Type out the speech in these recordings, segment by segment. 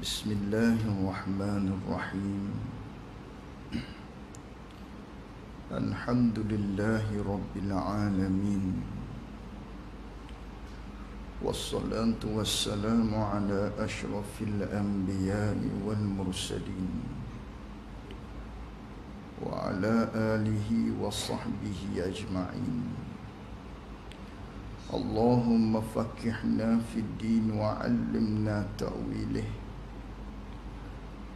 Bismillahirrahmanirrahim. Alhamdulillahi Rabbil Alamin. Wassalatu wassalamu ala ashrafil anbiya'i wal mursalin wa ala alihi wa sahbihi ajma'in. Allahumma faqihna fid din wa 'allimna ta'wilih.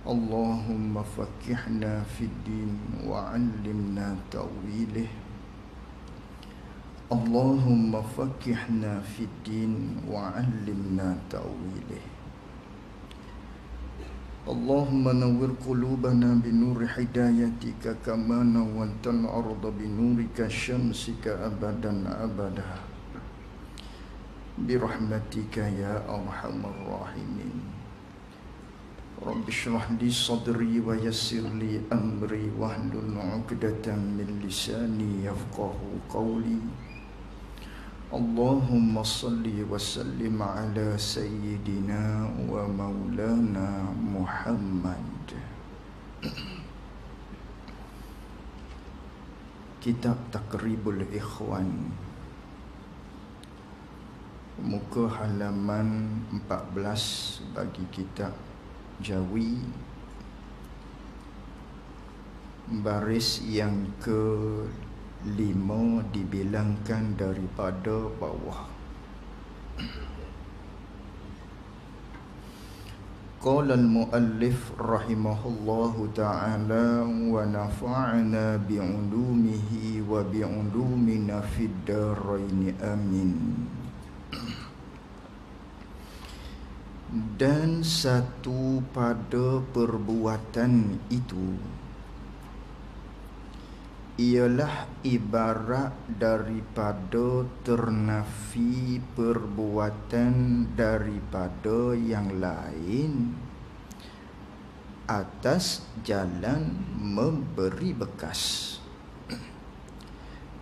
Allahumma faqihna fid din wa 'allimna ta'wilih. Allahumma faqihna fid din wa 'allimna ta'wilih. Allahumma nawwir qulubana bi nuri hidayatika kama nawwartal arda bi nurika syamsika abadan abada. Bi rahmatika ya arhamar rahimin. Rabbi shrah li sadri wa yassir li amri wahlul 'uqdatam min lisani yafqahu qawli. Allahumma salli wa sallim ala sayyidina wa maulana Muhammad. Kitab Taqribul Ikhwan, muka halaman 14 bagi kitab Jawi, baris yang ke-5 dibilangkan daripada bawah. Qala al-muallif rahimahullahu ta'ala wa nafa'ana bi'ulumihi wa bi'ulumina fid darain amin. Dan satu pada perbuatan itu ialah ibarat daripada ternafi perbuatan daripada yang lain atas jalan memberi bekas.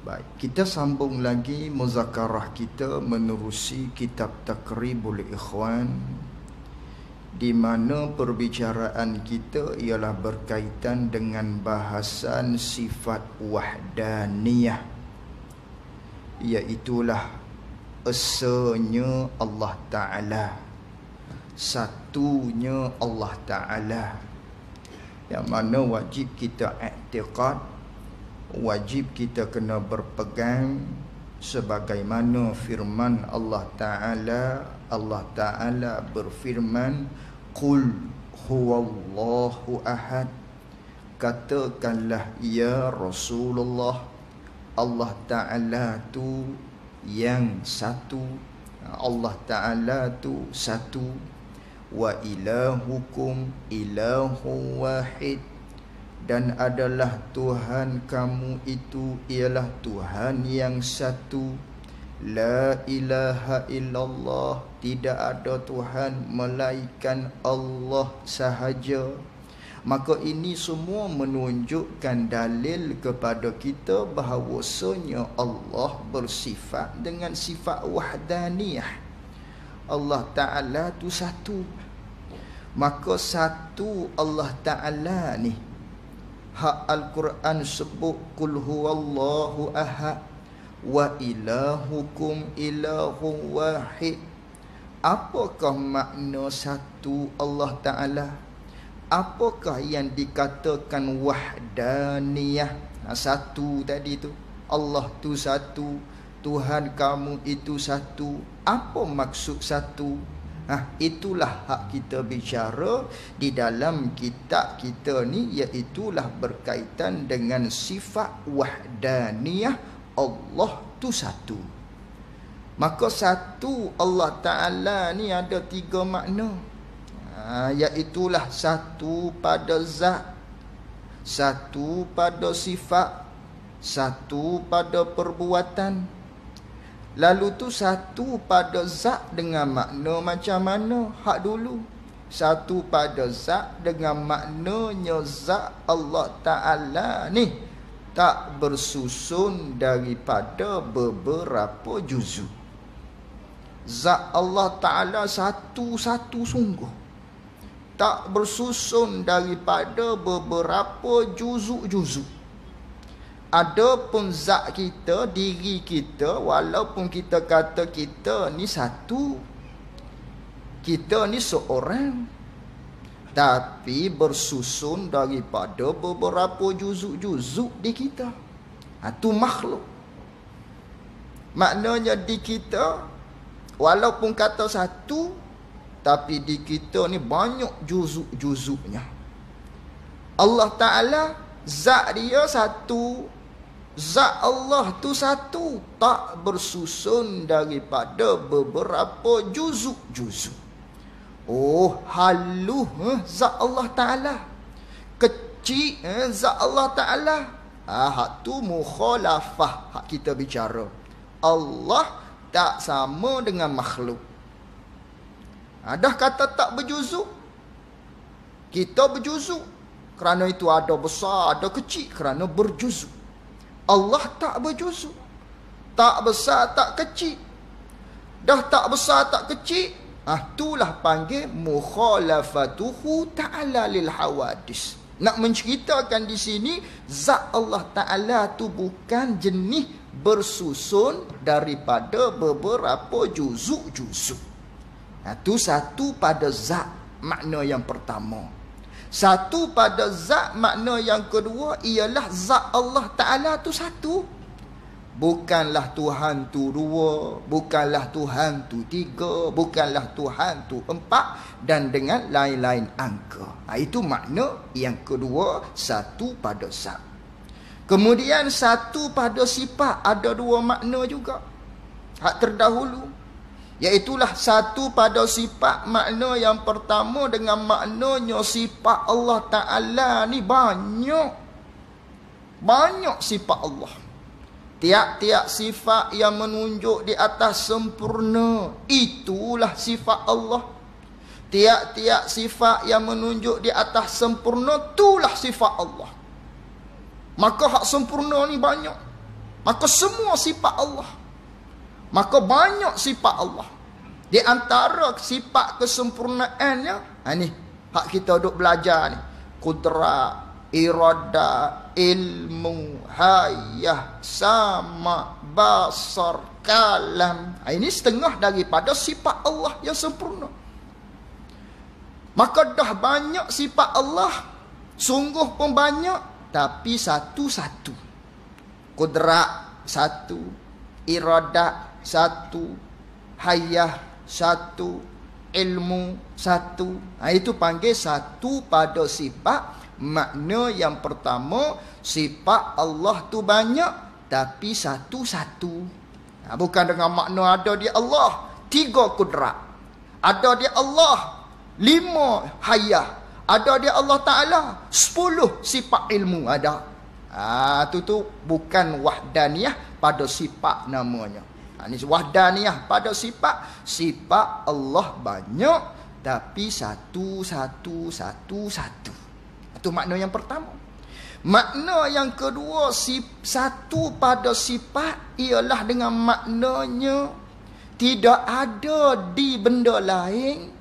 Baik, kita sambung lagi muzakarah kita menerusi kitab Taqribul Ikhwan, di mana perbicaraan kita ialah berkaitan dengan bahasan sifat wahdaniyah, iaitulah esanya Allah Ta'ala, satunya Allah Ta'ala, yang mana wajib kita i'tiqad, wajib kita kena berpegang sebagaimana firman Allah Ta'ala berfirman, Qul huwallahu ahad. Katakanlah ya Rasulullah, Allah Ta'ala tu yang satu, Allah Ta'ala tu satu, wa ilahukum ilahu wahid, dan adalah Tuhan kamu itu ialah Tuhan yang satu. La ilaha illallah, tidak ada Tuhan melainkan Allah sahaja. Maka ini semua menunjukkan dalil kepada kita bahawasanya Allah bersifat dengan sifat wahdaniyah. Allah Ta'ala tu satu. Maka satu Allah Ta'ala ni, hak Al-Quran sebut Qul huwallahu ahad wa ilahukum ilahu wahid. Apakah makna satu Allah Ta'ala? Apakah yang dikatakan wahdaniyah? Satu tadi tu, Allah tu satu, Tuhan kamu itu satu. Apa maksud satu? Itulah hak kita bicara di dalam kitab kita ni, iaitulah berkaitan dengan sifat wahdaniyah. Allah tu satu. Maka satu Allah Ta'ala ni ada 3 makna, iaitulah satu pada zat, satu pada sifat, satu pada perbuatan. Lalu tu satu pada zat dengan makna macam mana? Hak dulu. Satu pada zat dengan maknanya zat Allah Ta'ala ni tak bersusun daripada beberapa juzuk. Zat Allah Ta'ala satu-satu sungguh. tak bersusun daripada beberapa juzuk-juzuk. Adapun zat kita, diri kita, walaupun kita kata kita ni satu, kita ni seorang, tapi bersusun daripada beberapa juzuk-juzuk di kita. Itu makhluk. Maknanya di kita, walaupun kata satu, tapi di kita ni banyak juzuk-juzuknya. Allah Ta'ala, zat dia satu. Zat Allah tu satu, tak bersusun daripada beberapa juzuk-juzuk. Oh, haluh zat Allah Ta'ala, kecil zat Allah Ta'ala. Hak tu mukhalafah hak kita bicara. Allah tak sama dengan makhluk. Dah kata tak berjuzuk, kita berjuzuk. Kerana itu ada besar, ada kecil, kerana berjuzuk. Allah tak berjuzuk, tak besar, tak kecil. Dah tak besar, tak kecil, itulah panggil mukhalafatuhu ta'ala lil hawadis. Nak menceritakan di sini, zat Allah Ta'ala tu bukan jenis bersusun daripada beberapa juzuk-juzuk. Itu satu pada zat, makna yang pertama. Satu pada zat, makna yang kedua ialah zat Allah Ta'ala tu satu. Bukanlah Tuhan tu dua, bukanlah Tuhan tu tiga, bukanlah Tuhan tu empat, dan dengan lain-lain angka. Itu makna yang kedua, satu pada zat. Kemudian satu pada sifat, ada dua makna juga. Hak terdahulu, iaitulah satu pada sifat. Makna yang pertama dengan maknanya sifat Allah Ta'ala ni banyak sifat Allah. Tiap-tiap sifat yang menunjuk di atas sempurna, itulah sifat Allah. Tiap-tiap sifat yang menunjuk di atas sempurna, itulah sifat Allah. Maka hak sempurna ni banyak. Maka semua sifat Allah. Maka banyak sifat Allah. Di antara sifat kesempurnaannya, ni hak kita duk belajar ni, kudrat, irada, ilmu, hayah, sama, basar, kalam. Ini setengah daripada sifat Allah yang sempurna. Maka dah banyak sifat Allah, sungguh pun banyak, tapi satu-satu. Kudrat satu, irada satu, hayah satu, ilmu satu. Itu panggil satu pada sifat. Makna yang pertama, sifat Allah tu banyak, tapi satu-satu. Bukan dengan makna ada di Allah 3 kudrat, ada di Allah 5 hayah, ada di Allah Ta'ala 10 sifat ilmu ada. Tu bukan wahdaniyah pada sifat namanya. Ini wahdaniyah pada sifat. Sifat Allah banyak, tapi satu-satu. Itu makna yang pertama. Makna yang kedua, satu pada sifat, ialah dengan maknanya tidak ada di benda lain,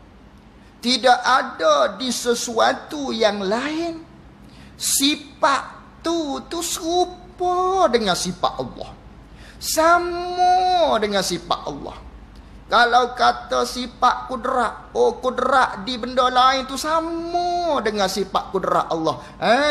tidak ada di sesuatu yang lain. Sifat tu serupa dengan sifat Allah, sama dengan sifat Allah. Kalau kata sifat kudrat, kudrat di benda lain tu sama dengan sifat kudrat Allah.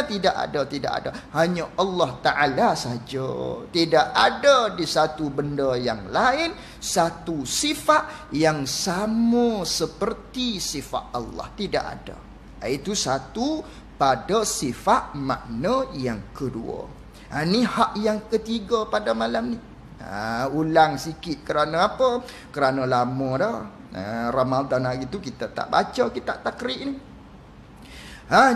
Tidak ada. Hanya Allah Ta'ala saja. Tidak ada di satu benda yang lain satu sifat yang sama seperti sifat Allah. Tidak ada. Itu satu pada sifat makna yang kedua. Ini hak yang ketiga pada malam ni. Ulang sikit kerana apa? Kerana lama dah. Ramadan hari tu kita tak baca kitab takrib ni.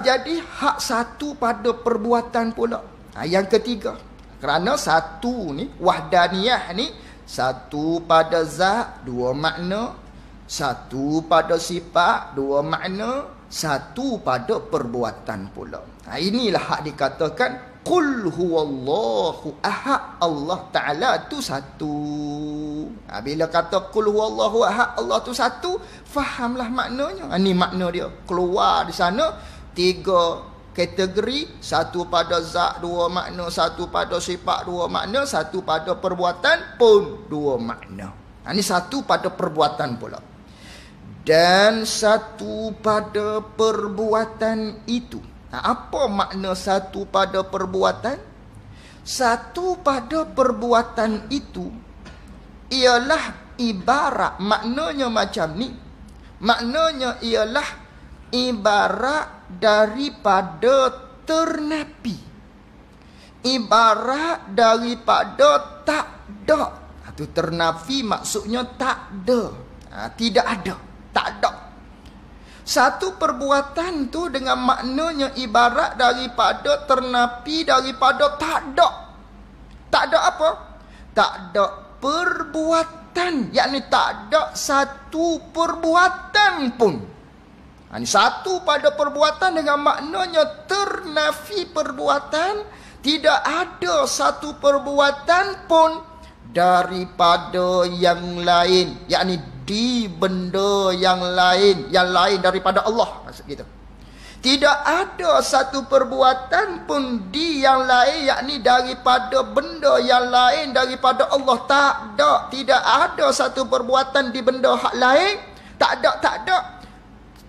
Jadi hak satu pada perbuatan pula. Yang ketiga. Kerana satu ni, wahdaniyah ni, satu pada zat, 2 makna. Satu pada sifat, 2 makna. Satu pada perbuatan pula. Inilah hak dikatakan Qul huwallahu ahad. Allah Ta'ala tu satu. Bila kata qul huwallahu ahad, Allah tu satu, fahamlah maknanya. Ini makna dia. Keluar di sana 3 kategori. 1 pada zat 2 makna, 1 pada sifat 2 makna, 1 pada perbuatan pun 2 makna. Ini 1 pada perbuatan pula. Dan 1 pada perbuatan itu. Apa makna 1 pada perbuatan? 1 pada perbuatan itu ialah ibarat, maknanya macam ni. Maknanya ialah ibarat daripada ternapi. Ibarat daripada tak ada. Itu ternafi maksudnya tak ada. Tidak ada. Tak ada. 1 perbuatan tu dengan maknanya ibarat daripada ternapi daripada tak ada. Tak ada apa? Tak ada perbuatan. Yakni tak ada 1 perbuatan pun. Ini 1 pada perbuatan dengan maknanya ternafi perbuatan. Tidak ada 1 perbuatan pun daripada yang lain. Yakni di benda yang lain daripada Allah, maksud gitu. Tidak ada 1 perbuatan pun di yang lain, yakni daripada benda yang lain daripada Allah. Tak ada. Tidak ada 1 perbuatan di benda hak lain. Tak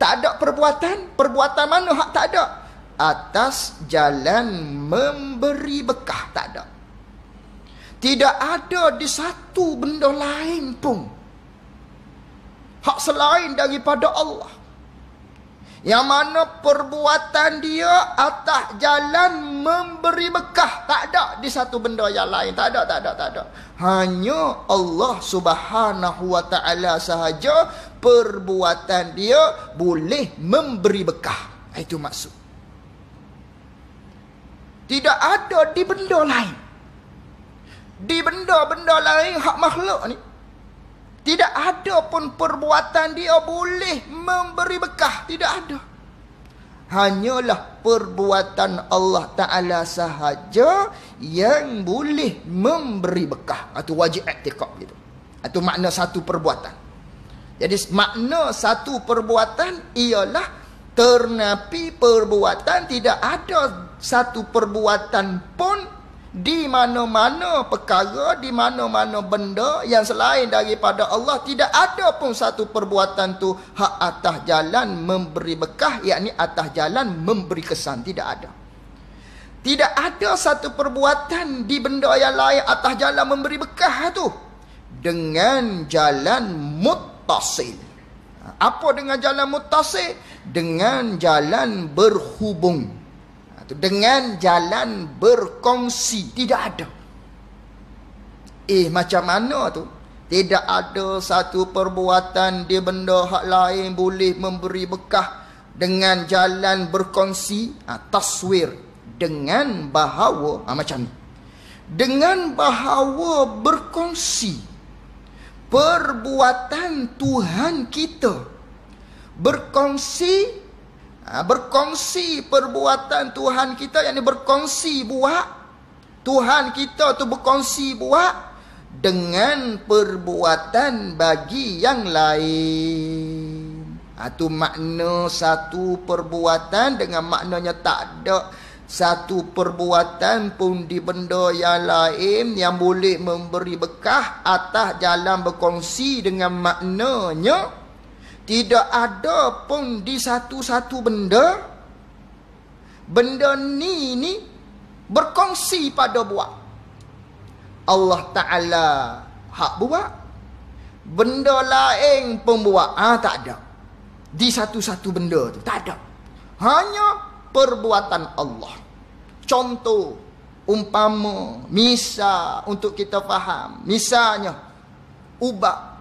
ada perbuatan. Perbuatan mana hak tak ada? Atas jalan memberi bekah. Tak ada. Tidak ada di 1 benda lain pun hak selain daripada Allah, yang mana perbuatan dia atas jalan memberi bekah. Tak ada di 1 benda yang lain. Tak ada. Hanya Allah Subhanahu wa ta'ala sahaja perbuatan dia boleh memberi bekah. Itu maksud. Tidak ada di benda lain. Di benda-benda lain hak makhluk ni, tidak ada pun perbuatan dia boleh memberi bekah. Tidak ada. Hanyalah perbuatan Allah Ta'ala sahaja yang boleh memberi bekah. Itu wajib i'tiqad gitu. Itu makna 1 perbuatan. Jadi makna 1 perbuatan ialah ternapi perbuatan. Tidak ada 1 perbuatan pun di mana-mana perkara, di mana-mana benda yang selain daripada Allah. Tidak ada pun 1 perbuatan tu hak atas jalan memberi bekah, yakni atas jalan memberi kesan. Tidak ada. Tidak ada 1 perbuatan di benda yang lain atas jalan memberi bekah tu dengan jalan muttasil. Apa dengan jalan muttasil? Dengan jalan berhubung, dengan jalan berkongsi. Tidak ada. Macam mana tu? Tidak ada 1 perbuatan di benda hak lain boleh memberi bekah dengan jalan berkongsi. Taswir dengan bahawa macam ni. Dengan bahawa berkongsi perbuatan Tuhan kita. Berkongsi perbuatan Tuhan kita, yang berkongsi buat Tuhan kita tu berkongsi buat dengan perbuatan bagi yang lain. Itu makna 1 perbuatan dengan maknanya tak ada 1 perbuatan pun di benda yang lain yang boleh memberi bekah atas jalan berkongsi, dengan maknanya tidak ada pun di 1 benda ni berkongsi pada buat. Allah Ta'ala hak buat, benda lain pun buat. Tak ada di 1 benda tu. Tak ada. Hanya perbuatan Allah. Contoh, umpama, misal untuk kita faham. Misalnya ubat.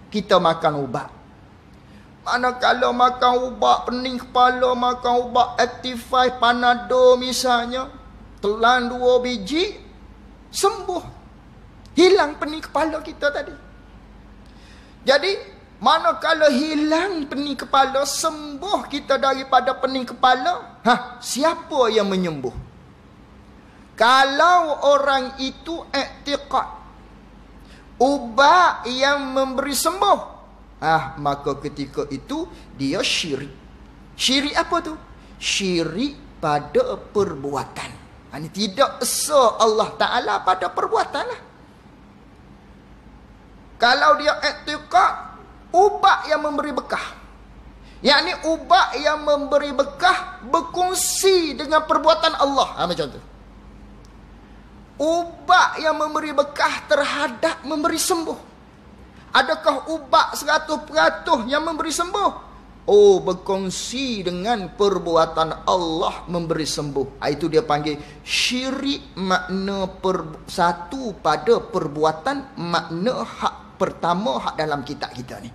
Kita makan ubat. Manakala makan ubat pening kepala, makan ubat Actify, Panadol misalnya, telan 2 biji, sembuh. Hilang pening kepala kita tadi. Jadi manakala hilang pening kepala, sembuh kita daripada pening kepala, siapa yang menyembuh? Kalau orang itu i'tiqad ubat yang memberi sembuh, maka ketika itu dia syirik. Syirik apa tu? Syirik pada perbuatan. Ini tidak esa Allah Ta'ala pada perbuatan lah. Kalau dia i'tiqad ubat yang memberi bekah, yakni ubat yang memberi bekah berkongsi dengan perbuatan Allah. Macam tu. Ubat yang memberi bekah terhadap memberi sembuh. Adakah ubat 100% yang memberi sembuh? Berkongsi dengan perbuatan Allah memberi sembuh. Itu dia panggil syirik, makna satu pada perbuatan, makna hak pertama hak dalam kitab kita ni.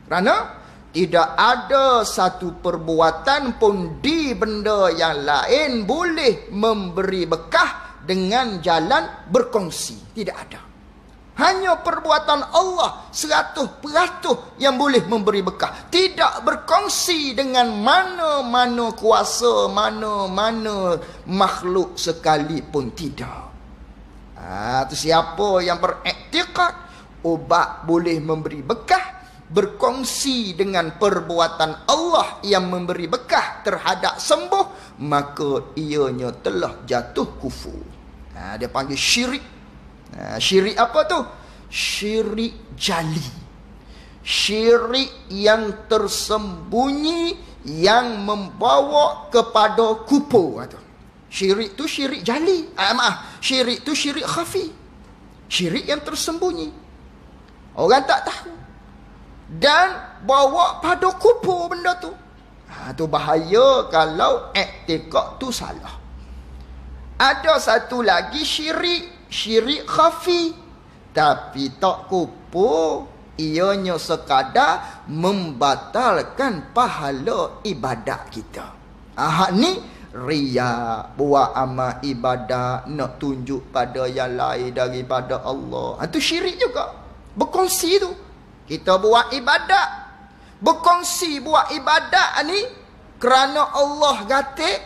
Kerana tidak ada satu perbuatan pun di benda yang lain boleh memberi bekah dengan jalan berkongsi. Tidak ada. Hanya perbuatan Allah 100% yang boleh memberi bekah. Tidak berkongsi dengan mana-mana kuasa, mana-mana makhluk sekalipun. Tidak. Itu siapa yang beriktikad ubat boleh memberi bekah, berkongsi dengan perbuatan Allah yang memberi bekah terhadap sembuh, maka ianya telah jatuh kufur. Dia panggil syirik. Syirik apa tu? Syirik jali. Syirik yang tersembunyi, yang membawa kepada kufur. Syirik tu syirik jali. Syirik tu syirik khafi. Syirik yang tersembunyi, orang tak tahu, dan bawa pada kufur benda tu. Tu bahaya kalau i'tiqad tu salah. Ada satu lagi syirik khafi, tapi tak kufur, ianya sekadar membatalkan pahala ibadat kita. Hak ni riya, buat amal ibadat nak tunjuk pada yang lain daripada Allah. Itu syirik juga. Berkongsi tu. Kita buat ibadat, berkongsi buat ibadat ni kerana Allah gatik,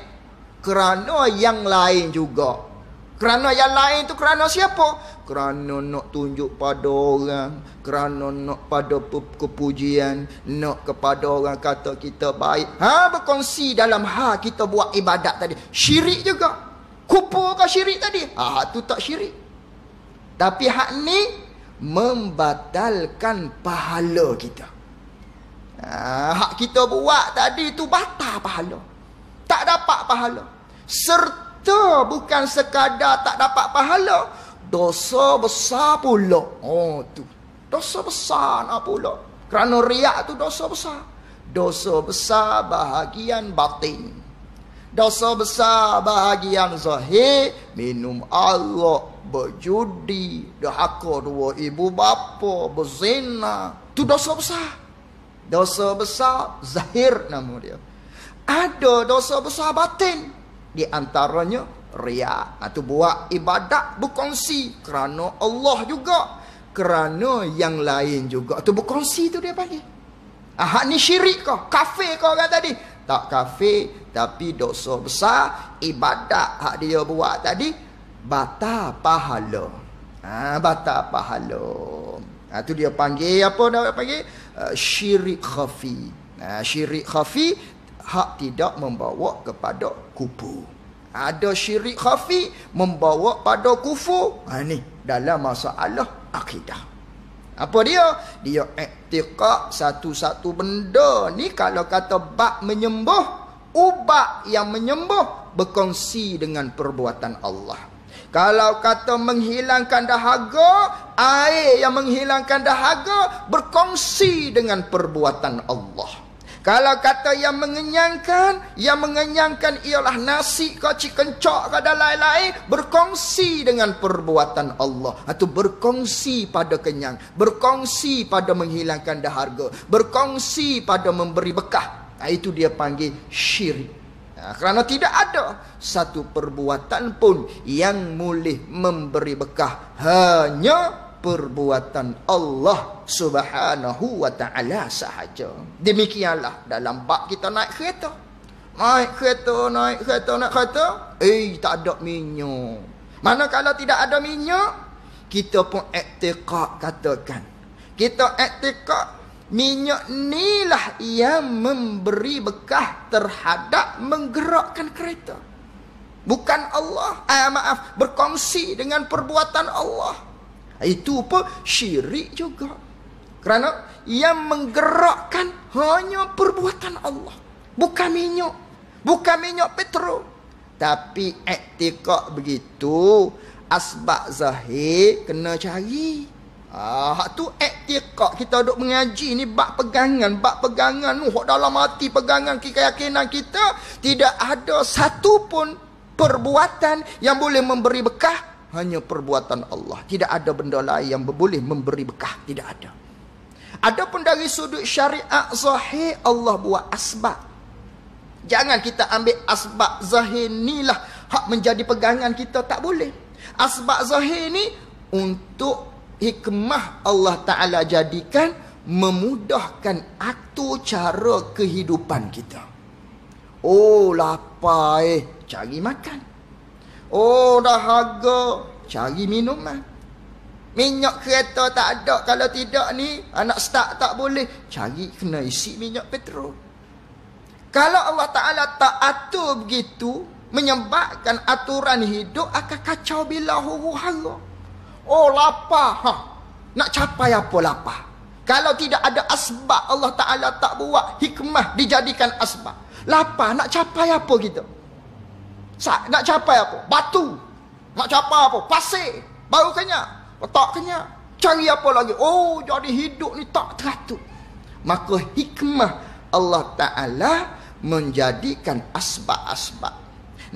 kerana yang lain juga. Kerana yang lain tu kerana siapa? Kerana nak tunjuk pada orang, kerana nak pada kepujian, nak kepada orang kata kita baik. Berkongsi dalam kita buat ibadat tadi. Syirik juga. Kufur ke syirik tadi? Tu tak syirik. Tapi hak ni membatalkan pahala kita. Hak kita buat tadi tu batal pahala. Tak dapat pahala. Serta bukan sekadar tak dapat pahala, dosa besar pula. Tu. Dosa besar nak pula. Kerana riak tu dosa besar. Dosa besar bahagian batin. Dosa besar bahagian zahir, minum arak, berjudi, dahaka dua ibu bapa, berzina. Tu dosa besar. Dosa besar zahir nama dia. Ada dosa besar batin. Di antaranya riak. Tu buat ibadat berkongsi kerana Allah juga, kerana yang lain juga. Tu berkongsi tu dia panggil. Hak ni syirik kau? Kafir kau orang tadi? Tak kafir, tapi dosa besar. Ibadat hak dia buat tadi batal pahala. Batal pahala. Tu dia panggil apa dia panggil? Syirik khafi. Syirik khafi hak tidak membawa kepada kufur. Ada syirik khafi membawa pada kufur. Ni dalam masalah akidah. Apa dia? Dia i'tiqad satu-satu benda ni kalau kata bab menyembah, ubat yang menyembah berkongsi dengan perbuatan Allah. Kalau kata menghilangkan dahaga, air yang menghilangkan dahaga berkongsi dengan perbuatan Allah. Kalau kata yang mengenyangkan ialah nasi ke chicken chop ke dan lain-lain, berkongsi dengan perbuatan Allah. Itu berkongsi pada kenyang, berkongsi pada menghilangkan dahaga, berkongsi pada memberi bekah. Itu dia panggil syirik. Kerana tidak ada satu perbuatan pun yang boleh memberi bekah, hanya perbuatan Allah Subhanahu wa ta'ala sahaja. Demikianlah dalam bab kita naik kereta. Naik kereta, naik kereta. Tak ada minyak. Mana kalau tidak ada minyak, kita pun iktiqad katakan. Kita iktiqad minyak inilah yang memberi bekah terhadap menggerakkan kereta. Bukan Allah. Berkongsi dengan perbuatan Allah. Itu pun syirik juga. Kerana yang menggerakkan hanya perbuatan Allah. Bukan minyak. Bukan minyak petrol. Tapi iktiqad begitu, asbab zahir kena cari. Hak tu iktiqad. Kita duk mengaji ni bab pegangan. Bab pegangan tu dalam hati pegangan keyakinan kita. Tidak ada satu pun perbuatan yang boleh memberi bekah. Hanya perbuatan Allah. Tidak ada benda lain yang boleh memberi bekah. Tidak ada. Adapun dari sudut syariat zahir, Allah buat asbab. Jangan kita ambil asbab zahir ni lah hak menjadi pegangan kita, tak boleh. Asbab zahir ni untuk hikmah Allah Ta'ala jadikan memudahkan atur cara kehidupan kita. Lapar cari makan. Dahaga, cari minuman. Minyak kereta tak ada. Kalau tidak ni, anak start tak boleh. Cari, kena isi minyak petrol. Kalau Allah Ta'ala tak atur begitu, menyebabkan aturan hidup akan kacau bila huru-hara. Lapar. Nak capai apa lapar? Kalau tidak ada asbab, Allah Ta'ala tak buat hikmah dijadikan asbab. Lapar, nak capai apa kita? Nak capai apa? Batu. Nak capai apa? Pasir. Baru kenyang. Tak kenyang. Cari apa lagi? Jadi hidup ni tak teratur. Maka hikmah Allah Ta'ala menjadikan asbab-asbab.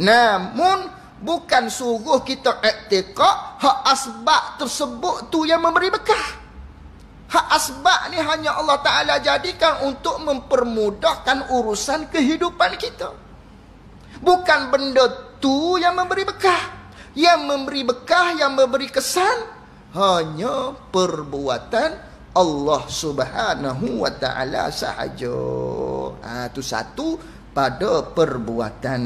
Namun bukan suruh kita iktiqad hak asbab tersebut tu yang memberi bekah. Hak asbab ni hanya Allah Ta'ala jadikan untuk mempermudahkan urusan kehidupan kita. Bukan benda tu yang memberi bekah. Yang memberi bekah, yang memberi kesan hanya perbuatan Allah Subhanahu wa Ta'ala sahaja. Itu satu pada perbuatan.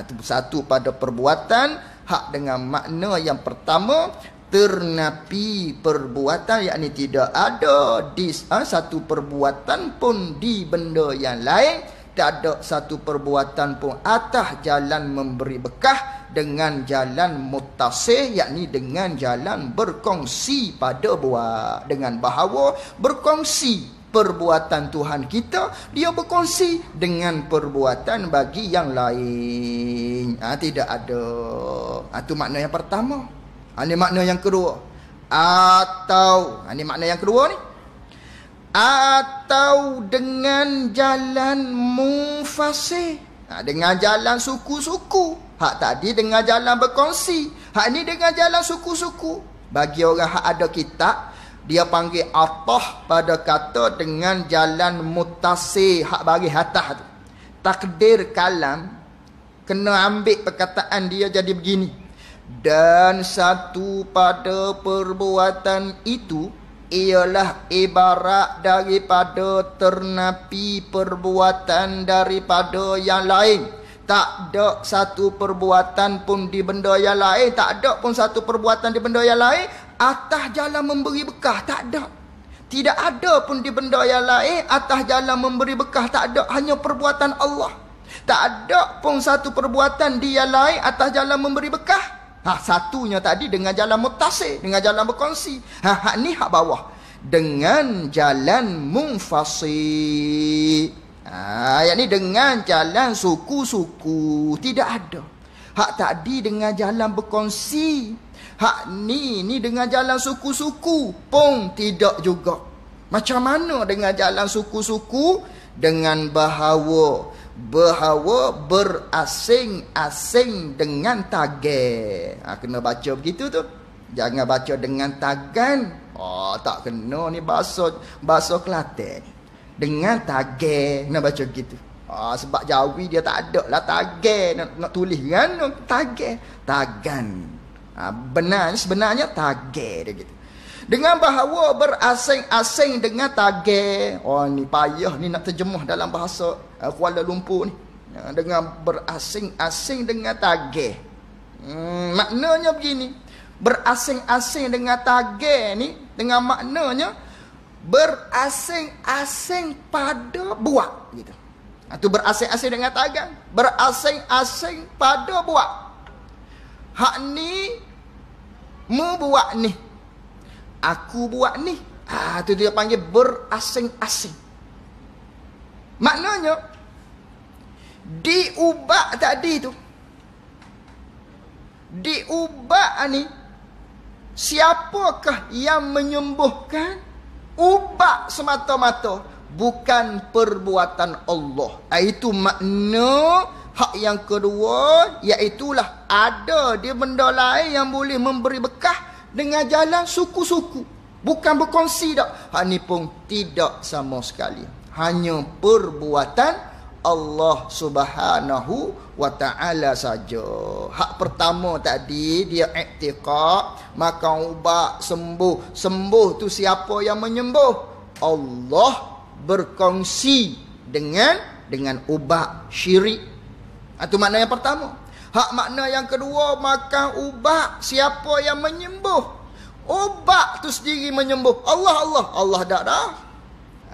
Itu satu pada perbuatan. Hak dengan makna yang pertama, ternapi perbuatan, yakni tidak ada satu perbuatan pun di benda yang lain. Tak ada satu perbuatan pun atas jalan memberi bekah dengan jalan muttasil, yakni dengan jalan berkongsi pada buat. Dengan bahawa berkongsi perbuatan Tuhan kita, dia berkongsi dengan perbuatan bagi yang lain. Tidak ada. Itu makna yang pertama. Ini makna yang kedua. Ini makna yang kedua ni. Atau dengan jalan munfasil. Dengan jalan suku-suku. Hak tadi dengan jalan berkongsi. Hak ni dengan jalan suku-suku. Bagi orang hak ada kitab, dia panggil atah pada kata dengan jalan mutasih. Hak bagi hatah tu. Takdir kalam, kena ambil perkataan dia jadi begini. Dan satu pada perbuatan itu ialah ibarat daripada ternapi perbuatan daripada yang lain. Tak ada satu perbuatan pun di benda yang lain. Tak ada pun satu perbuatan di benda yang lain atas jalan memberi bekah. Tak ada. Tidak ada pun di benda yang lain atas jalan memberi bekah. Tak ada. Hanya perbuatan Allah. Tak ada pun satu perbuatan di yang lain atas jalan memberi bekah. Satunya tadi dengan jalan muttasil, dengan jalan berkongsi. Hak ni hak bawah. Dengan jalan munfasil. Yakni dengan jalan suku-suku. Tidak ada. Hak tadi dengan jalan berkongsi. Hak ni dengan jalan suku-suku pun tidak juga. Macam mana dengan jalan suku-suku? Dengan bahawa berasing-asing dengan tagan. Kena baca begitu tu. Jangan baca dengan tagan. Tak kena ni bahasa Kelantan. Dengan tagan kena baca begitu. Sebab Jawi dia tak ada lah tagan nak tulis kan. Tagan. Sebenarnya tagan dia gitu. Dengan bahawa berasing-asing dengan tagan. Ni payah ni nak terjemah dalam bahasa Kuala Lumpur ni. dengan berasing-asing dengan tagih. Maknanya begini, berasing-asing dengan tagih ni dengan maknanya berasing-asing pada buat gitu. Itu berasing-asing dengan tagang, berasing-asing pada buat. Hak ni mu buat ni, aku buat ni. Itu dia panggil berasing-asing. Maknanya diubah tadi tu, diubah ni, siapakah yang menyembuhkan? Ubah semata-mata, bukan perbuatan Allah. Itu makna hak yang kedua, iaitulah ada di benda lain yang boleh memberi bekah dengan jalan suku-suku, bukan berkongsi dak. Hak ni pun tidak sama sekali, hanya perbuatan Allah Subhanahu wa ta'ala saja. Hak pertama tadi dia i'tiqad, maka ubat sembuh. Sembuh tu siapa yang menyembuh? Allah berkongsi dengan ubat syirik. Itu makna yang pertama. Hak makna yang kedua, maka ubat siapa yang menyembuh? Ubat tu sendiri menyembuh. Allah tak dah.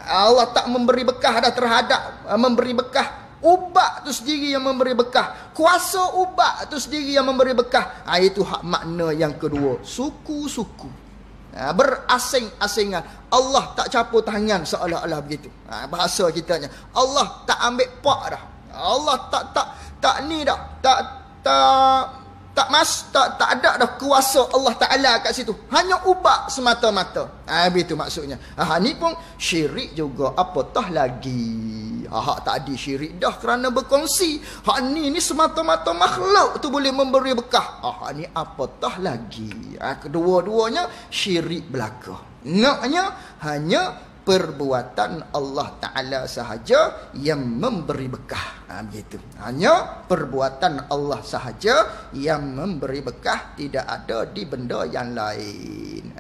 Allah tak memberi bekah dah terhadap memberi bekah. Ubat tu sendiri yang memberi bekah. Kuasa ubat tu sendiri yang memberi bekah. Itu hak makna yang kedua. Suku-suku. Berasing-asingan. Allah tak capur tangan seolah-olah begitu. Bahasa kitanya. Allah tak ambil pak dah. Allah tak ni dah. Tak ada dah kuasa Allah Ta'ala kat situ. Hanya ubat semata-mata. Begitu maksudnya. Ni pun syirik juga. Apatah lagi. Hak tadi syirik dah kerana berkongsi. Hak ni semata-mata makhluk tu boleh memberi bekah. Ni apatah lagi. Kedua-duanya syirik belaka. Naknya hanya perbuatan Allah Ta'ala sahaja yang memberi bekah. Begitu. Hanya perbuatan Allah sahaja yang memberi bekah, tidak ada di benda yang lain.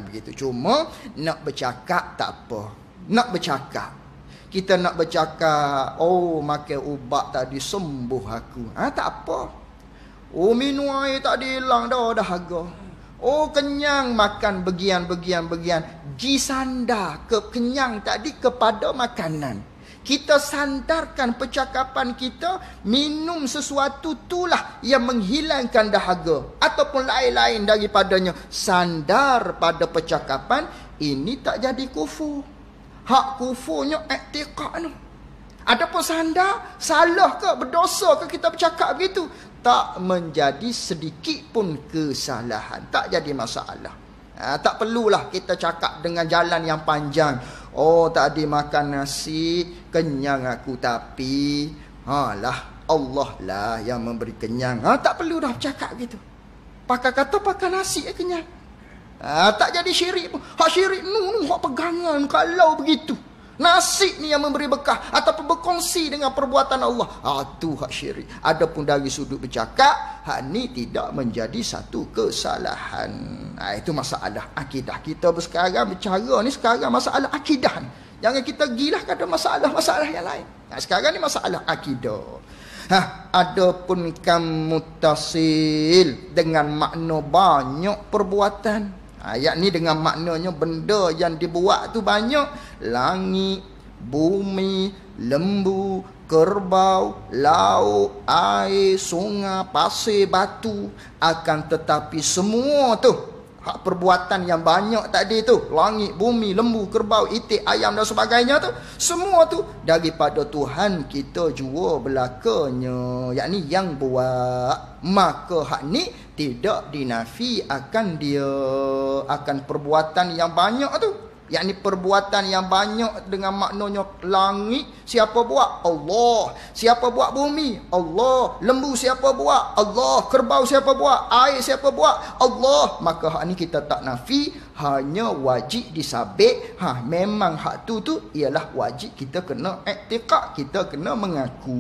Begitu. Cuma nak bercakap tak apa. Nak bercakap. Kita nak bercakap, makan ubat tadi sembuh aku. Tak apa. Minum air tadi hilang dah dahaga. Kenyang makan bagian. Gi sandar kenyang tadi kepada makanan. Kita sandarkan percakapan kita, minum sesuatu itulah yang menghilangkan dahaga. Ataupun lain-lain daripadanya. Sandar pada percakapan, ini tak jadi kufur. Hak kufurnya i'tiqad. Adapun sandar, salah ke, berdosa ke kita bercakap begitu? Tak menjadi sedikit pun kesalahan. Tak jadi masalah. Tak perlulah kita cakap dengan jalan yang panjang. Tadi makan nasi, kenyang aku, tapi Allah lah yang memberi kenyang. Tak perlu dah bercakap gitu. Pakai kata pakai nasi kenyang. Tak jadi syirik pun. Hak syirik hak pegangan kalau begitu. Nasi ni yang memberi bekah ataupun berkongsi dengan perbuatan Allah. Tu hak syirik. Adapun dari sudut bercakap, hak ni tidak menjadi satu kesalahan. Itu masalah akidah. Kita sekarang bercara ni sekarang masalah akidah ni. Jangan kita gilah pada masalah-masalah yang lain. Sekarang ni masalah akidah. Adapun kam muttasil dengan makna banyak perbuatan. Ayat ni dengan maknanya benda yang dibuat tu banyak. Langit, bumi, lembu, kerbau, laut, air, sungai, pasir, batu. Akan tetapi semua tu, hak perbuatan yang banyak tadi tu, langit, bumi, lembu, kerbau, itik, ayam dan sebagainya tu, semua tu daripada Tuhan kita jua belakanya, yakni yang buat. Maka hak ni tidak dinafi akan dia, akan perbuatan yang banyak tu, yakni perbuatan yang banyak dengan maknanya langit siapa buat? Allah. Siapa buat bumi? Allah. Lembu siapa buat? Allah. Kerbau siapa buat? Air siapa buat? Allah. Maka hak ni kita tak nafi, hanya wajib disabit. Memang hak tu ialah wajib kita kena i'tiqad, kita kena mengaku.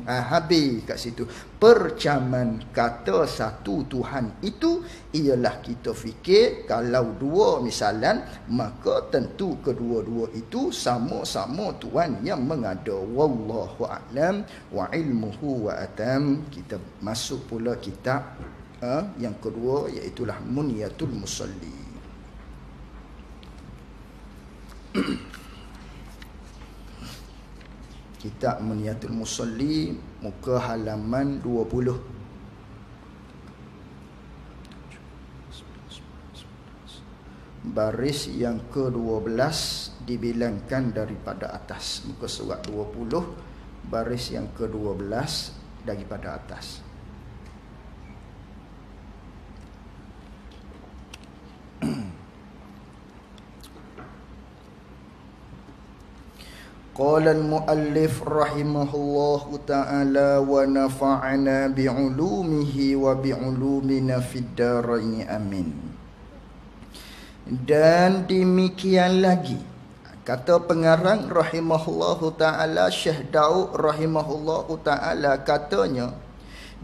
Habis kat situ. Percaman kata satu Tuhan itu ialah kita fikir kalau dua misalan, maka tentu kedua-dua itu sama-sama Tuhan yang mengada. Wallahu a'lam wa ilmuhu wa atam. Kita masuk pula kitab yang kedua, iaitu Munyatul Musalli. Kitab Munyatul Musalli, muka halaman 20. Baris yang ke-12 dibilangkan daripada atas. Muka surat 20, baris yang ke-12 daripada atas. Qala al-muallif rahimahullahu ta'ala wa nafa'ana bi'ulumihi wa bi'ulumina fid darain amin. Dan demikian lagi, kata pengarang rahimahullahu ta'ala, Syekh Daud rahimahullahu ta'ala katanya,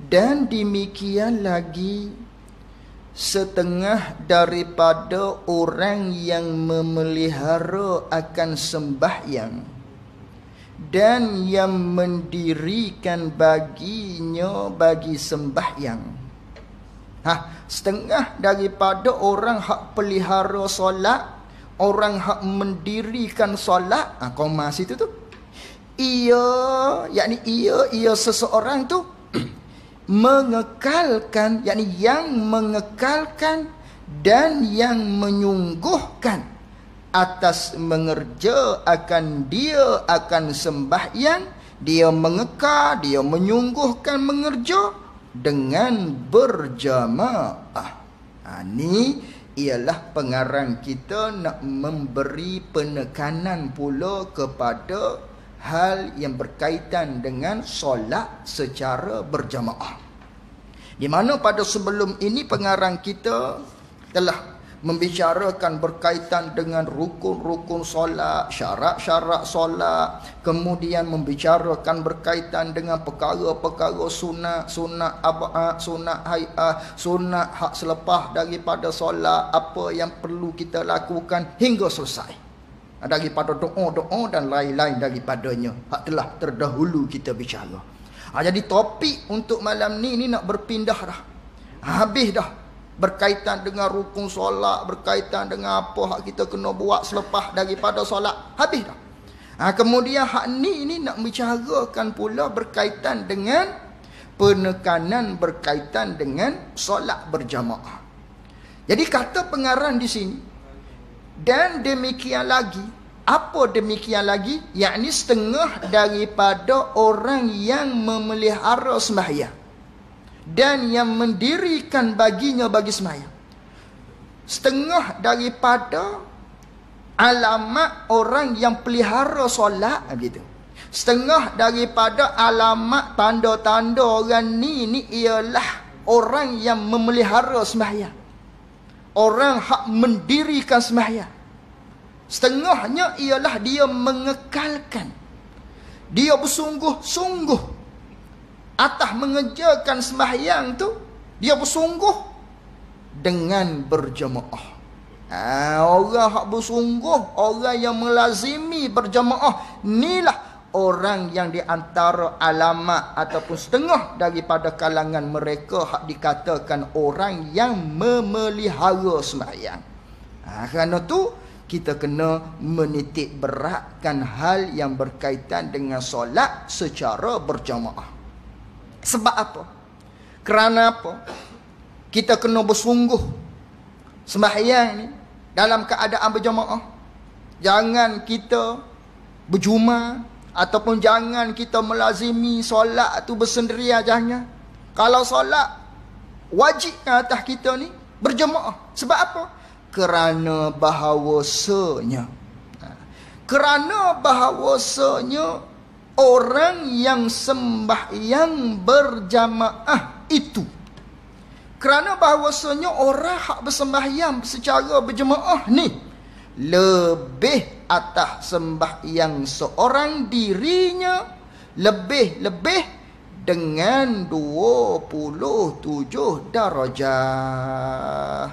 dan demikian lagi setengah daripada orang yang memelihara akan sembahyang dan yang mendirikan baginya bagi sembahyang. Setengah daripada orang hak pelihara solat, orang hak mendirikan solat, koma situ tu. Ia seseorang tu mengekalkan, yakni yang mengekalkan dan yang menyungguhkan atas mengerjakan dia akan sembahyang, dia mengekal, dia menyungguhkan mengerja dengan berjamaah. Ni ialah pengarang kita nak memberi penekanan pula kepada hal yang berkaitan dengan solat secara berjamaah. Di mana pada sebelum ini pengarang kita telah membicarakan berkaitan dengan rukun-rukun solat, syarat-syarat solat, kemudian membicarakan berkaitan dengan perkara-perkara sunat, sunat ab'ad, sunat hay'ah, sunat hak selepas daripada solat, apa yang perlu kita lakukan hingga selesai. Daripada doa-doa dan lain-lain daripadanya, hak telah terdahulu kita bicara. Jadi topik untuk malam ni nak berpindah dah. Habis dah berkaitan dengan rukun solat, berkaitan dengan apa hak kita kena buat selepas daripada solat, habis dah. Kemudian hak ni nak bicarakan pula berkaitan dengan penekanan berkaitan dengan solat berjamaah. Jadi kata pengarang di sini, dan demikian lagi. Apa demikian lagi? Yakni setengah daripada orang yang memelihara sembahyang dan yang mendirikan baginya bagi sembahyang. Setengah daripada alamat orang yang pelihara solat, begitu. Setengah daripada alamat tanda-tanda orang ni ialah orang yang memelihara sembahyang, orang hak mendirikan sembahyang. Setengahnya ialah dia mengekalkan, dia bersungguh-sungguh atas mengerjakan sembahyang tu, dia bersungguh dengan berjamaah. Orang hak bersungguh, orang yang melazimi berjamaah, inilah orang yang di antara alamat ataupun setengah daripada kalangan mereka hak dikatakan orang yang memelihara sembahyang. Kerana tu kita kena menitik beratkan hal yang berkaitan dengan solat secara berjamaah. Sebab apa? Kerana apa? Kita kena bersungguh sembahyang ni dalam keadaan berjamaah. Jangan kita berjuma ataupun jangan kita melazimi solat tu bersendirian, jangan. Kalau solat wajib atas kita ni berjamaah. Sebab apa? Kerana bahawasanya orang yang sembahyang berjamaah itu, kerana bahawasanya orang hak bersembahyang secara berjamaah ni lebih atas sembahyang seorang dirinya, lebih dengan 27 darajah.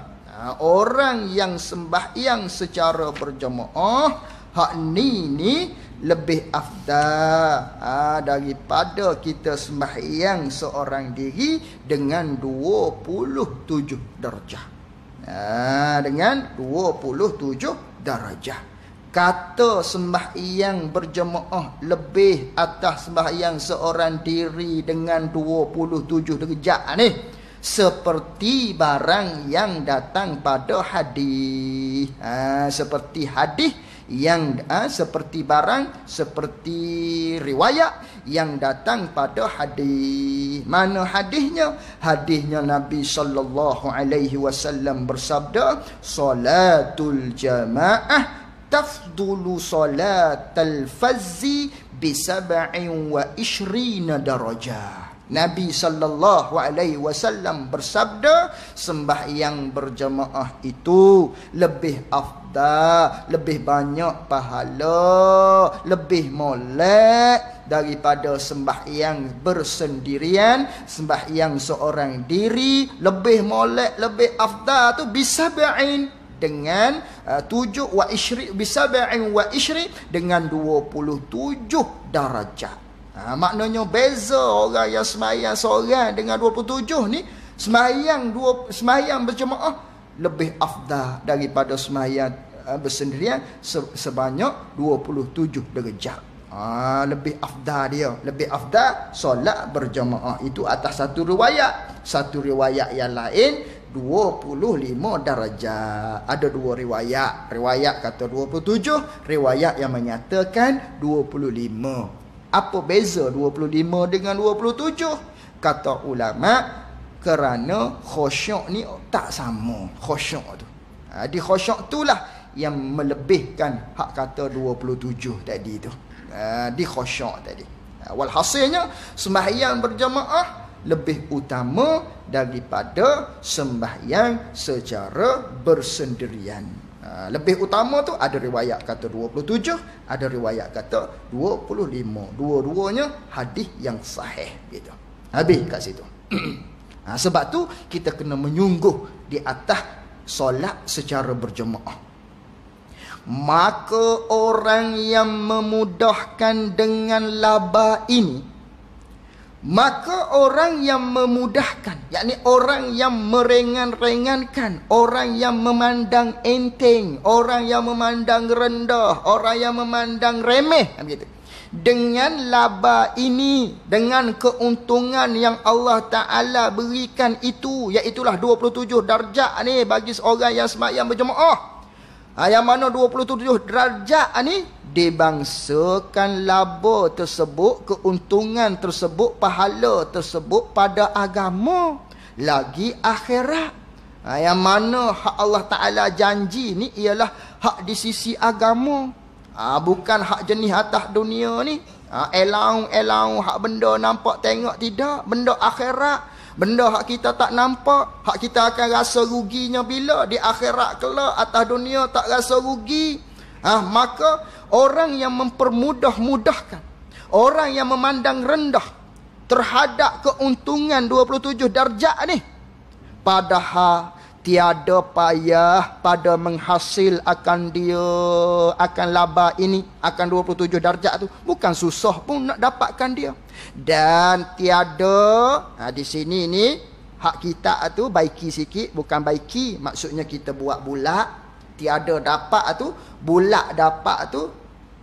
Orang yang sembahyang secara berjemaah, hak ni lebih afdal daripada kita sembahyang seorang diri dengan 27 darjah. Dengan 27 darjah. Kata sembahyang berjemaah lebih atas sembahyang seorang diri dengan 27 darjah ni, seperti barang yang datang pada hadis. Seperti hadis yang seperti barang, seperti riwayat yang datang pada hadis. Mana hadisnya? Hadisnya Nabi sallallahu alaihi wasallam bersabda, salatul jamaah tafdulu salatal fazzi bi 27 darajah. Nabi sallallahu alaihi wasallam bersabda, sembahyang berjamaah itu lebih afdal, lebih banyak pahala, lebih molek daripada sembahyang bersendirian. Sembahyang seorang diri lebih molek, lebih afdal tu bisab'in, dengan 27 dengan 27 darajat. Maknanya beza orang yang sembahyang seorang dengan 27 ni, sembahyang berjemaah lebih afdal daripada sembahyang bersendirian sebanyak 27 darjah. Lebih afdal dia, lebih afdal solat berjemaah itu atas satu riwayat. Satu riwayat yang lain 25 darjah. Ada dua riwayat. Riwayat kata 27, riwayat yang menyatakan 25. Apa beza 25 dengan 27? Kata ulama, kerana khusyuk ni tak sama. Khusyuk tu, di khusyuk itulah yang melebihkan hak kata 27 tadi tu. Di khusyuk tadi. Walhasilnya sembahyang berjamaah lebih utama daripada sembahyang secara bersendirian. Lebih utama tu ada riwayat kata 27, ada riwayat kata 25. Dua-duanya hadis yang sahih gitu. Habis kat situ. Sebab tu kita kena menyungguh di atas solat secara berjemaah. Maka orang yang memudahkan dengan laba ini, maka orang yang memudahkan, yakni orang yang meringan-ringankan, orang yang memandang enteng, orang yang memandang rendah, orang yang memandang remeh, begitu, dengan laba ini, dengan keuntungan yang Allah Ta'ala berikan itu, iaitulah 27 darjah ni bagi seorang yang sembahyang berjemaah. Yang mana 27 darjah ni dibangsakan laba tersebut, keuntungan tersebut, pahala tersebut pada agama lagi akhirat. Yang mana hak Allah Ta'ala janji ni ialah hak di sisi agama, bukan hak jenis atas dunia ni. Elang hak benda nampak tengok, tidak. Benda akhirat, benda hak kita tak nampak, hak kita akan rasa ruginya bila di akhirat kelak. Atas dunia tak rasa rugi. Maka orang yang mempermudah-mudahkan, orang yang memandang rendah terhadap keuntungan 27 darjah ni, padahal tiada payah pada menghasil akan dia, akan laba ini, akan 27 darjah tu, bukan susah pun nak dapatkan dia. Dan tiada, di sini ni hak kita tu baiki sikit, bukan baiki maksudnya kita buat bulat. Tiada dapat tu, bulat dapat tu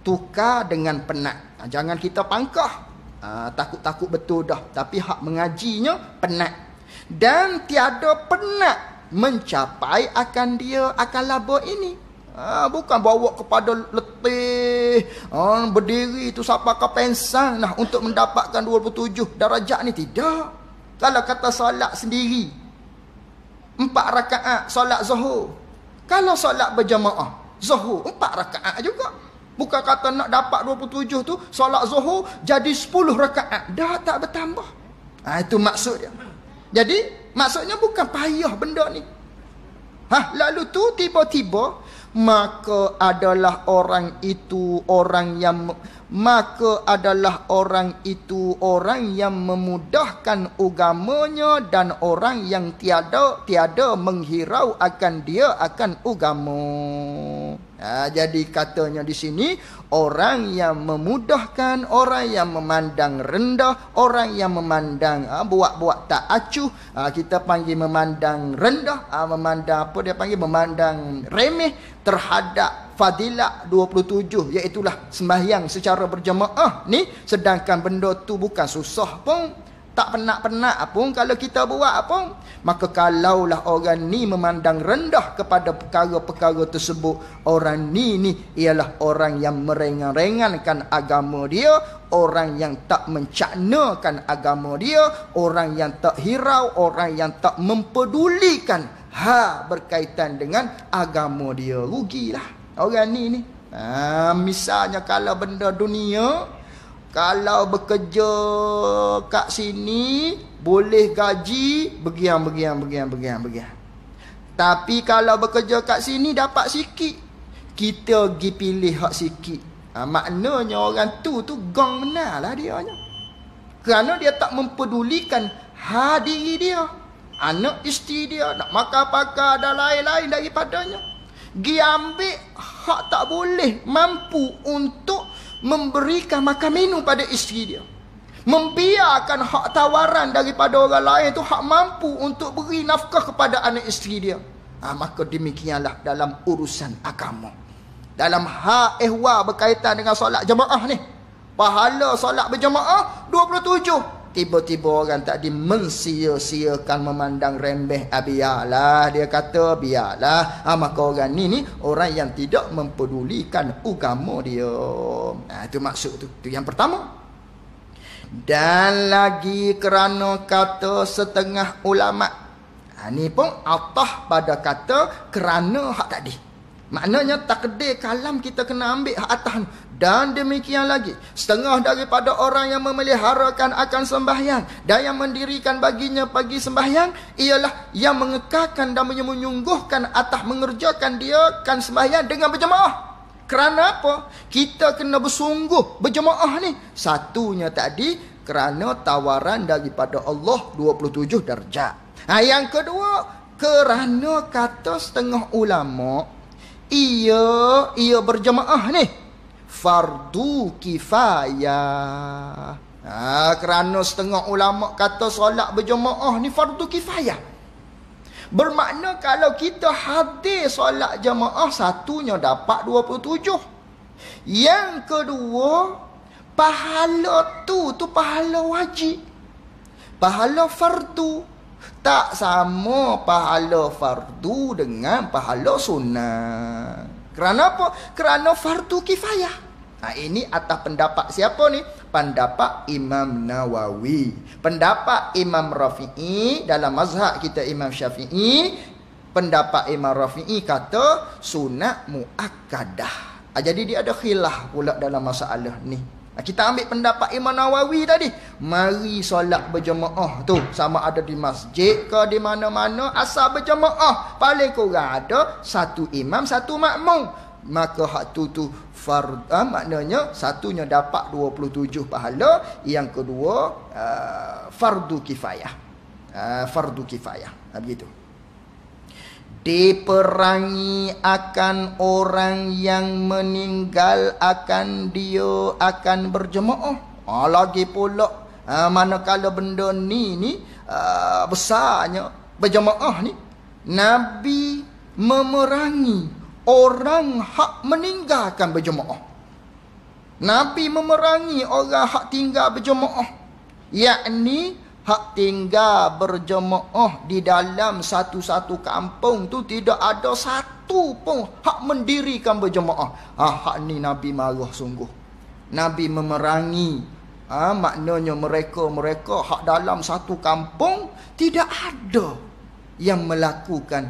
tukar dengan penat. Jangan kita pangkah, takut-takut betul dah, tapi hak mengajinya penat. Dan tiada penat mencapai akan dia, akan laba ini. Bukan bawa kepada letih, berdiri tu sampai ke pensang untuk mendapatkan 27 darjah ni, tidak. Kalau kata solat sendiri 4 rakaat solat zuhur, kalau solat berjamaah zuhur 4 rakaat juga. Bukan kata nak dapat 27 tu solat zuhur jadi 10 rakaat, dah tak bertambah. Itu maksud dia. Jadi maksudnya bukan payah benda ni. Lalu tu tiba-tiba maka adalah orang itu orang yang memudahkan agamanya dan orang yang tiada menghirau akan dia akan agama. Jadi katanya di sini, orang yang memudahkan, orang yang memandang rendah, orang yang memandang buat-buat tak acuh, kita panggil memandang rendah, memandang remeh terhadap fadilat 27, iaitulah sembahyang secara berjemaah ni. Sedangkan benda tu bukan susah pun, tak penat-penat pun kalau kita buat pun. Maka kalaulah orang ni memandang rendah kepada perkara-perkara tersebut, orang ni ialah orang yang merengah-rengahkan agama dia, orang yang tak mencaknakan agama dia, orang yang tak hirau, orang yang tak mempedulikan berkaitan dengan agama dia. Rugilah orang ni. Misalnya kalau benda dunia, kalau bekerja kat sini boleh gaji begian. Tapi kalau bekerja kat sini dapat sikit, kita pergi pilih hak sikit. Maknanya orang tu gong benarlah dia nya. Kerana dia tak mempedulikan diri dia, anak isteri dia, nak makan pakar dan lain-lain daripadanya. Gi ambil hak tak boleh mampu untuk memberikan makan minum pada isteri dia, membiarkan hak tawaran daripada orang lain tu hak mampu untuk beri nafkah kepada anak isteri dia. Maka demikianlah dalam urusan agama. Dalam hak ehwal berkaitan dengan solat jemaah ni, pahala solat berjemaah 27, tiba-tiba orang tadi mensia-siakan, memandang rembeh. Biarlah, dia kata biarlah. Maka orang ni orang yang tidak mempedulikan agama dia. Itu maksud tu. Itu yang pertama. Dan lagi kerana kata setengah ulama, ni pun atah pada kata kerana hak tadi. Maknanya takdir kalam kita kena ambil hak atas. Dan demikian lagi, setengah daripada orang yang memeliharakan akan sembahyang dan yang mendirikan baginya pagi sembahyang, ialah yang mengekalkan dan menyungguhkan atas mengerjakan dia kan sembahyang dengan berjemaah. Kerana apa? Kita kena bersungguh berjemaah ni. Satunya tadi kerana tawaran daripada Allah 27 darjat. Yang kedua, kerana kata setengah ulama, ia berjemaah ni fardu kifayah. Kerana setengah ulama kata solat berjemaah ni fardu kifayah. Bermakna kalau kita hadir solat jemaah, satunya dapat 27. Yang kedua, pahala tu pahala wajib, pahala fardu. Tak sama pahala fardu dengan pahala sunnah. Kerana apa? Kerana fardu kifayah. Ini atas pendapat siapa ni? Pendapat Imam Nawawi. Pendapat Imam Rafi'i dalam mazhab kita Imam Syafi'i. Pendapat Imam Rafi'i kata sunat muakkadah. Jadi dia ada khilaf pula dalam masalah ni. Kita ambil pendapat Imam Nawawi tadi. Mari solat berjemaah tu, sama ada di masjid ke di mana-mana, asal berjemaah. Paling kurang ada satu imam, satu makmum. Maka hak tu maknanya satunya dapat 27 pahala, yang kedua fardu kifayah. Fardu kifayah. Begitu. Diperangi akan orang yang meninggal akan dia akan berjemaah. Lagi pula manakala benda ni besarnya berjemaah ni, Nabi memerangi orang hak meninggalkan berjemaah. Nabi memerangi orang hak tinggal berjemaah, yakni hak tinggal berjemaah di dalam satu-satu kampung tu tidak ada satu pun hak mendirikan berjemaah. Hak ni Nabi marah sungguh. Nabi memerangi. Maknanya mereka hak dalam satu kampung tidak ada yang melakukan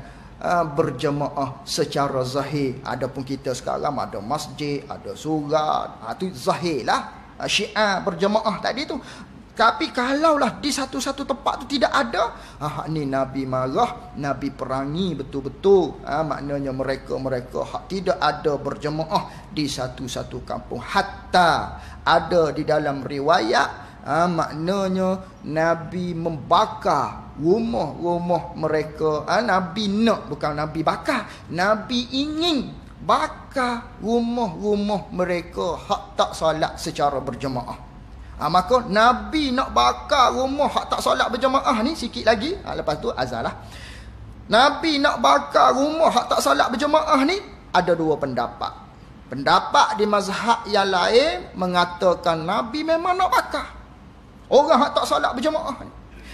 berjemaah secara zahir. Adapun kita sekarang ada masjid, ada surat, itu zahir lah. Syiar berjemaah tadi tu. Tapi kalaulah di satu-satu tempat tu tidak ada, ni Nabi marah, Nabi perangi betul-betul. Maknanya mereka hak tidak ada berjemaah di satu-satu kampung. Hatta ada di dalam riwayat, maknanya Nabi membakar rumah-rumah mereka. Nabi nak, bukan Nabi bakar, Nabi ingin bakar rumah-rumah mereka hak tak solat secara berjemaah. Maka Nabi nak bakar rumah hak tak solat berjemaah ni sikit lagi. Lepas tu azan lah. Nabi nak bakar rumah hak tak solat berjemaah ni ada dua pendapat. Pendapat di mazhab yang lain mengatakan Nabi memang nak bakar orang hak tak solat berjemaah ni.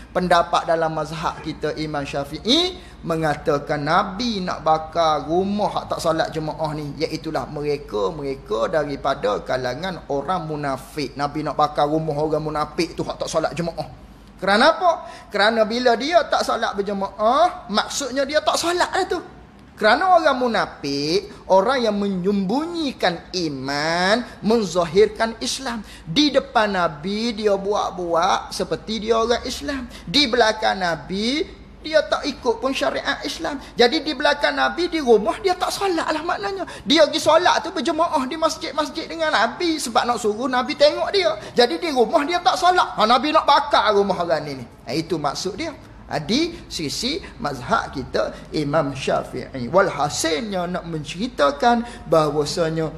Pendapat dalam mazhab kita Imam Syafi'i mengatakan Nabi nak bakar rumah hak tak solat jemaah ni, iaitulah mereka daripada kalangan orang munafik. Nabi nak bakar rumah orang munafik tu hak tak solat jemaah. Kerana apa? Kerana bila dia tak solat berjemaah, maksudnya dia tak solat lah tu. Kerana orang munafik, orang yang menyembunyikan iman, menzahirkan Islam. Di depan Nabi, dia buat-buat seperti dia orang Islam. Di belakang Nabi, dia tak ikut pun syariat Islam. Jadi di belakang Nabi, di rumah, dia tak solat lah maknanya. Dia pergi solat tu berjemaah di masjid-masjid dengan Nabi. Sebab nak suruh Nabi tengok dia. Jadi di rumah, dia tak solat. Nabi nak bakar rumah orang ni. Itu maksud dia. Di sisi mazhab kita Imam Syafi'i. Walhasilnya nak menceritakan bahawasanya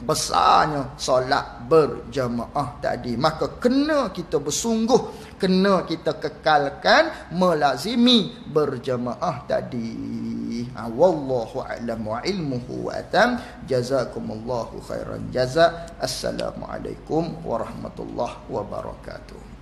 besarnya solat berjamaah tadi. Maka kena kita bersungguh, kena kita kekalkan melazimi berjamaah tadi. Wallahu a'lam wa ilmuhu wa atam. Jazakumullahu khairan jaza. Assalamualaikum warahmatullahi wabarakatuh.